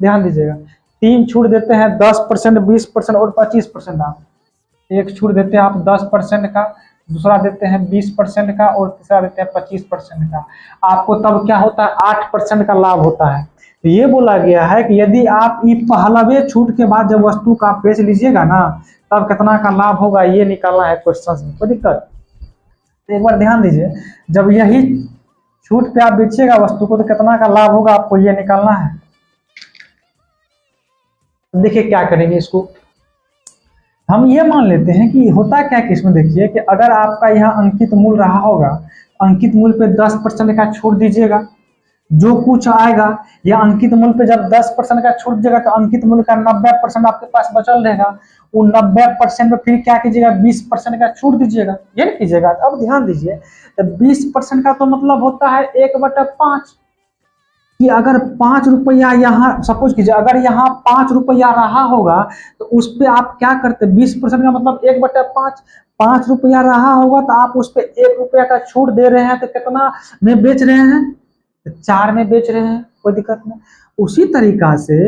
ध्यान दीजिएगा, 3 छूट देते हैं 10%, 20% और 25%। आप एक छूट देते हैं आप 10% का, दूसरा देते हैं 20% का और तीसरा देते हैं 25% का। आपको तब क्या होता है, 8% का लाभ होता है। तो ये बोला गया है कि यदि आप ये पहलवे छूट के बाद जब वस्तु का आप बेच लीजिएगा ना, तब कितना का लाभ होगा ये निकालना है क्वेश्चन में, कोई दिक्कत। तो एक बार ध्यान दीजिए, जब यही छूट पे आप बेचिएगा वस्तु को तो कितना का लाभ होगा आपको ये निकालना है। देखिए क्या करेंगे, इसको हम ये मान लेते हैं कि होता क्या कि इसमें देखिए कि अगर आपका यहाँ अंकित मूल्य रहा होगा, अंकित मूल्य पे 10% का छूट दीजिएगा, जो कुछ आएगा, या अंकित मूल्य पे जब 10% का छूट दीजिएगा तो अंकित मूल्य का 90% आपके पास बचल रहेगा। वो 90% में फिर क्या कीजिएगा, 20% का छूट दीजिएगा, ये नहीं कीजिएगा। अब ध्यान दीजिए, तो 20% का तो मतलब होता है 1/5, कि अगर 5 रुपया यहाँ सपोज कीजिए, अगर यहाँ 5 रुपया रहा होगा तो उस पर आप क्या करते, 20% का मतलब 1/5, 5 रुपया रहा होगा तो आप उस पर 1 रुपया का छूट दे रहे हैं, तो कितना में बेच रहे हैं, 4 में बेच रहे हैं, कोई दिक्कत नहीं। उसी तरीका से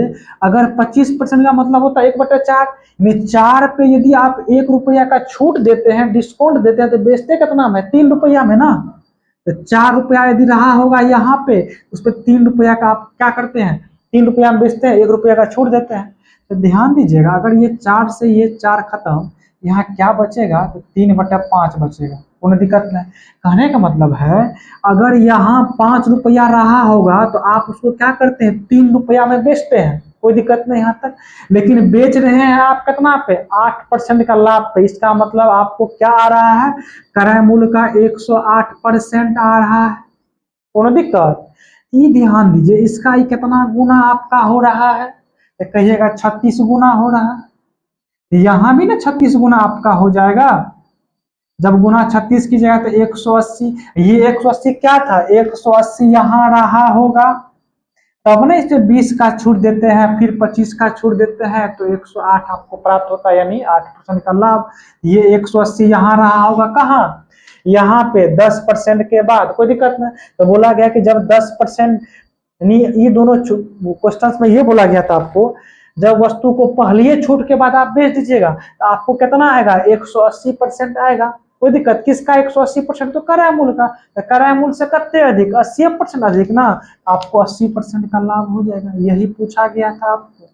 अगर 25% का मतलब होता है 1/4 में, 4 पे यदि आप 1 रुपया का छूट देते हैं, डिस्काउंट देते हैं, तो बेचते कितना में, 3 रुपया में ना। तो 4 रुपया यदि रहा होगा यहाँ पे, उस पर 3 रुपया का आप क्या करते हैं, 3 रुपया में बेचते हैं, 1 रुपया का छूट देते हैं। तो ध्यान दीजिएगा, अगर ये 4 से ये 4 खत्म, यहाँ क्या बचेगा, तो 3/5 बचेगा, कोई दिक्कत नहीं। कहने का मतलब है अगर यहाँ 5 रुपया रहा होगा तो आप उसको क्या करते हैं, 3 रुपया में बेचते हैं, कोई दिक्कत नहीं यहाँ तक। लेकिन बेच रहे हैं आप कितना पे, 8% का लाभ पे। इसका मतलब आपको क्या आ रहा है, क्रय मूल्य का 108% आ रहा है, कोई दिक्कत। ये ध्यान दीजिए, इसका ये कितना गुना आपका हो रहा है, तो कहिएगा 36 गुना हो रहा है। यहाँ भी ना 36 गुना आपका हो जाएगा। जब गुना 36 कीजिएगा तो 180, ये 180 क्या था, 180 यहाँ रहा होगा, तब ना इसे 20 का छूट देते हैं, फिर 25 का छूट देते हैं, तो 108 आपको प्राप्त होता है, यानी 8% का लाभ। ये 180 यहाँ रहा होगा, कहाँ, यहाँ पे 10% के बाद, कोई दिक्कत नहीं। तो बोला गया कि जब 10%, ये दोनों क्वेश्चंस में ये बोला गया था आपको, जब वस्तु को पहले छूट के बाद आप बेच दीजिएगा तो आपको कितना आएगा, 180% आएगा, कोई दिक्कत। किसका 180%, तो क्रय मूल्य का। तो क्रय मूल्य से कितने अधिक, 80% अधिक ना, आपको 80% का लाभ हो जाएगा। यही पूछा गया था आपको।